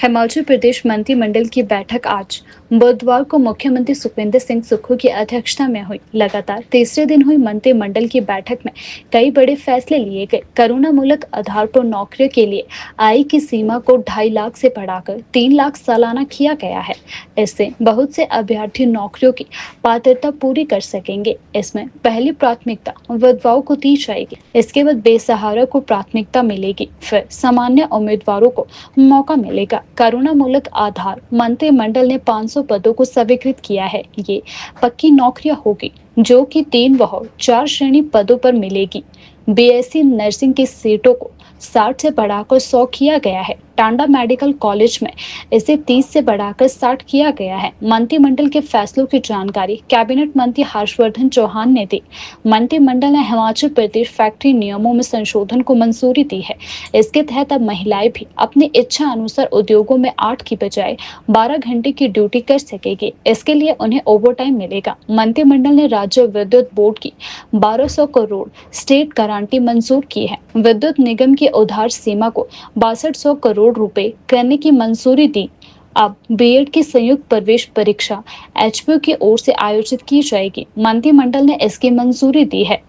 हिमाचल प्रदेश मंत्रिमंडल की बैठक आज बुधवार को मुख्यमंत्री सुखविंदर सिंह सुक्खू की अध्यक्षता में हुई। लगातार तीसरे दिन हुई मंत्रिमंडल की बैठक में कई बड़े फैसले लिए गए। करुणा मूलक आधार पर नौकरियों के लिए आय की सीमा को 2.5 लाख से बढ़ाकर 3 लाख सालाना किया गया है। इससे बहुत से अभ्यर्थी नौकरियों की पात्रता पूरी कर सकेंगे। इसमें पहली प्राथमिकता विधवाओं को दी जाएगी, इसके बाद बेसहारा को प्राथमिकता मिलेगी, फिर सामान्य उम्मीदवारों को मौका मिलेगा। करुणा मूलक आधार मंत्रिमंडल ने 500 पदों को स्वीकृत किया है। ये पक्की नौकरियां होगी जो कि 3 व 4 श्रेणी पदों पर मिलेगी। बीएससी नर्सिंग की सीटों को 60 से बढ़ाकर 100 किया गया है। टांडा मेडिकल कॉलेज में इसे 30 से बढ़ाकर 60 किया गया है। मंत्रिमंडल के फैसलों की जानकारी कैबिनेट मंत्री हर्षवर्धन चौहान ने दी। मंत्रिमंडल ने हिमाचल प्रदेश फैक्ट्री नियमों में संशोधन को मंजूरी दी है। इसके तहत अब महिलाएं भी अपनी इच्छा अनुसार उद्योगों में 8 की बजाय 12 घंटे की ड्यूटी कर सकेगी। इसके लिए उन्हें ओवरटाइम मिलेगा। मंत्रिमंडल ने राज्य विद्युत बोर्ड की 1200 करोड़ स्टेट गारंटी मंजूर की है। विद्युत निगम की उधार सीमा को 6200 करोड़ रुपए करने की मंजूरी दी। अब बीएड की संयुक्त प्रवेश परीक्षा एचपीयू की ओर से आयोजित की जाएगी। मंत्रिमंडल ने इसकी मंजूरी दी है।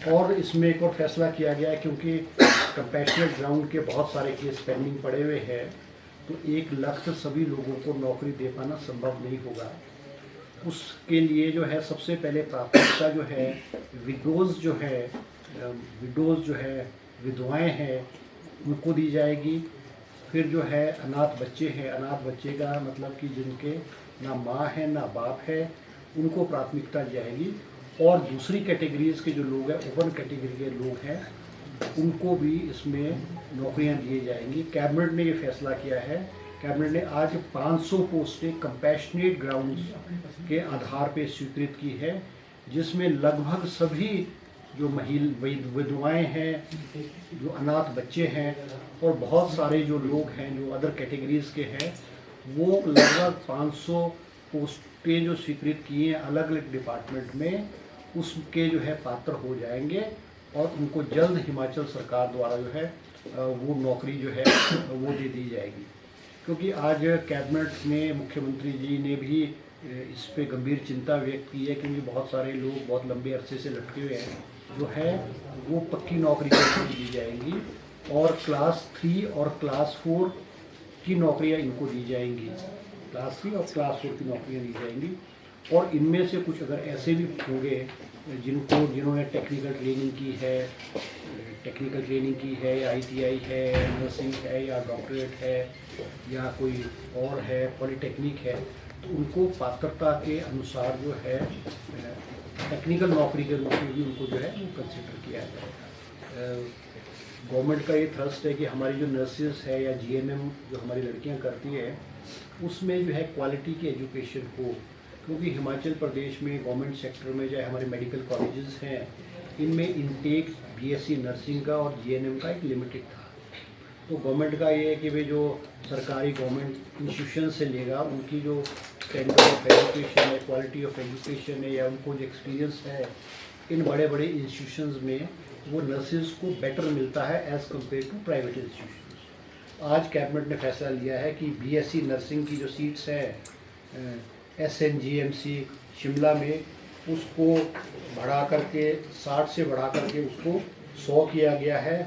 और इसमें एक और फैसला किया गया है, क्योंकि कंपैशनेट ग्राउंड के बहुत सारे केस पेंडिंग पड़े हुए हैं, तो 1 लाख से सभी लोगों को नौकरी दे पाना संभव नहीं होगा। उसके लिए जो है सबसे पहले प्राथमिकता जो है विडोज़ जो है विधवाएं हैं उनको दी जाएगी। फिर जो है अनाथ बच्चे हैं, अनाथ बच्चे का मतलब कि जिनके ना माँ है ना बाप है, उनको प्राथमिकता दी जाएगी। और दूसरी कैटेगरीज़ के जो लोग हैं, ओपन कैटेगरी के लोग हैं, उनको भी इसमें नौकरियां दी जाएंगी। कैबिनेट ने ये फैसला किया है। कैबिनेट ने आज 500 पोस्टें कंपैशनेट ग्राउंड्स के आधार पे स्वीकृत की है, जिसमें लगभग सभी जो विधवाएं हैं, जो अनाथ बच्चे हैं और बहुत सारे जो लोग हैं जो अदर कैटेगरीज़ के हैं, वो लगभग 500 पोस्टें जो स्वीकृत की हैं अलग अलग डिपार्टमेंट में, उसके जो है पात्र हो जाएंगे और उनको जल्द हिमाचल सरकार द्वारा जो है वो नौकरी जो है वो दे दी जाएगी। क्योंकि आज कैबिनेट में मुख्यमंत्री जी ने भी इस पे गंभीर चिंता व्यक्त की है, क्योंकि बहुत सारे लोग बहुत लंबे अरसे से लटके हुए हैं, जो है वो पक्की नौकरी दी जाएंगी और क्लास 3 और क्लास 4 की नौकरियां इनको दी जाएंगी। क्लास 3 और क्लास 4 की नौकरियां दी जाएंगी। और इनमें से कुछ अगर ऐसे भी होंगे जिन्होंने टेक्निकल ट्रेनिंग की है या आईटीआई है, नर्सिंग है या डॉक्टरेट है या कोई और है, पॉलिटेक्निक है, तो उनको पात्रता के अनुसार जो है टेक्निकल नौकरी के रूप में भी उनको जो है वो कंसिडर किया जाएगा। गवर्नमेंट का ये थ्रस्ट है कि हमारी जो नर्सेज है या जीएनएम जो हमारी लड़कियां करती है, उसमें जो है क्वालिटी की एजुकेशन हो। क्योंकि हिमाचल प्रदेश में गवर्नमेंट सेक्टर में चाहे हमारे मेडिकल कॉलेजेस हैं, इनमें इनटेक बीएससी नर्सिंग का और जीएनएम का एक लिमिटेड था। तो गवर्नमेंट का ये है कि वे जो सरकारी गवर्नमेंट इंस्टीट्यूशन से लेगा, उनकी जो स्टैंडर्ड ऑफ एजुकेशन है, क्वालिटी ऑफ एजुकेशन है या उनको जो एक्सपीरियंस है इन बड़े बड़े इंस्टीट्यूशंस में, वो नर्सेज को बेटर मिलता है as compare to private institutions. आज कैबिनेट ने फैसला लिया है कि बीएससी नर्सिंग की जो सीट्स हैं एसएनजीएमसी शिमला में, उसको बढ़ा करके 60 से बढ़ा करके उसको 100 किया गया है।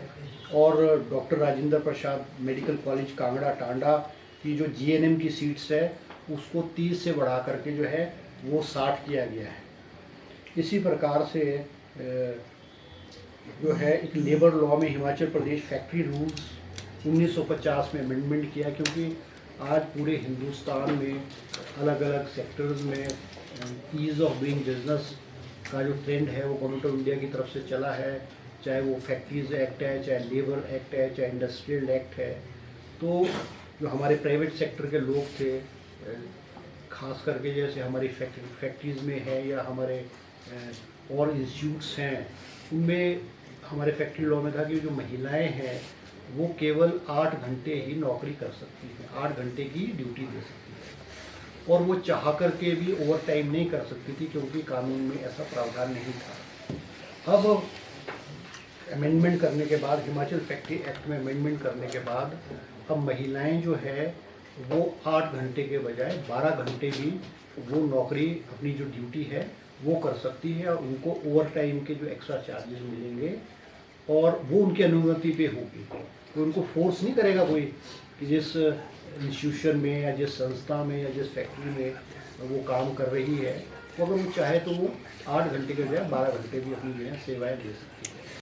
और doctor Rajendra Prasad medical college Kangra Tanda की जो जीएनएम की सीट्स है, उसको 30 से बढ़ा करके जो है वो 60 किया गया है। इसी प्रकार से जो है एक लेबर लॉ में हिमाचल प्रदेश फैक्ट्री रूल्स 1950 में अमेंडमेंट किया, क्योंकि आज पूरे हिंदुस्तान में अलग अलग सेक्टर्स में ईज़ ऑफ डूइंग बिजनेस का जो ट्रेंड है वो गवर्नमेंट ऑफ इंडिया की तरफ से चला है। चाहे वो फैक्ट्रीज एक्ट है, चाहे लेबर एक्ट है, चाहे इंडस्ट्रियल एक्ट है। तो जो हमारे प्राइवेट सेक्टर के लोग थे, खास करके जैसे हमारी फैक्ट्रीज़ में है या हमारे और इंस्टीट्यूट्स हैं, उनमें हमारे फैक्ट्री लॉ में था कि जो महिलाएं हैं वो केवल 8 घंटे ही नौकरी कर सकती हैं, 8 घंटे की ड्यूटी दे सकती है, और वो चाह करके भी ओवर टाइम नहीं कर सकती थी, क्योंकि कानून में ऐसा प्रावधान नहीं था। अब अमेंडमेंट करने के बाद, हिमाचल फैक्ट्री एक्ट में अमेंडमेंट करने के बाद अब महिलाएं जो है वो 8 घंटे के बजाय 12 घंटे भी वो नौकरी, अपनी जो ड्यूटी है वो कर सकती है, और उनको ओवर टाइम के जो एक्स्ट्रा चार्जेस मिलेंगे और वो उनकी अनुमति पे होगी। तो उनको फोर्स नहीं करेगा कोई कि जिस इंस्टीट्यूशन में या जिस संस्था में या जिस फैक्ट्री में वो काम कर रही है, तो अगर वो चाहे तो वो 8 घंटे के बजाय 12 घंटे भी अपनी जो है सेवाएँ दे सकती है।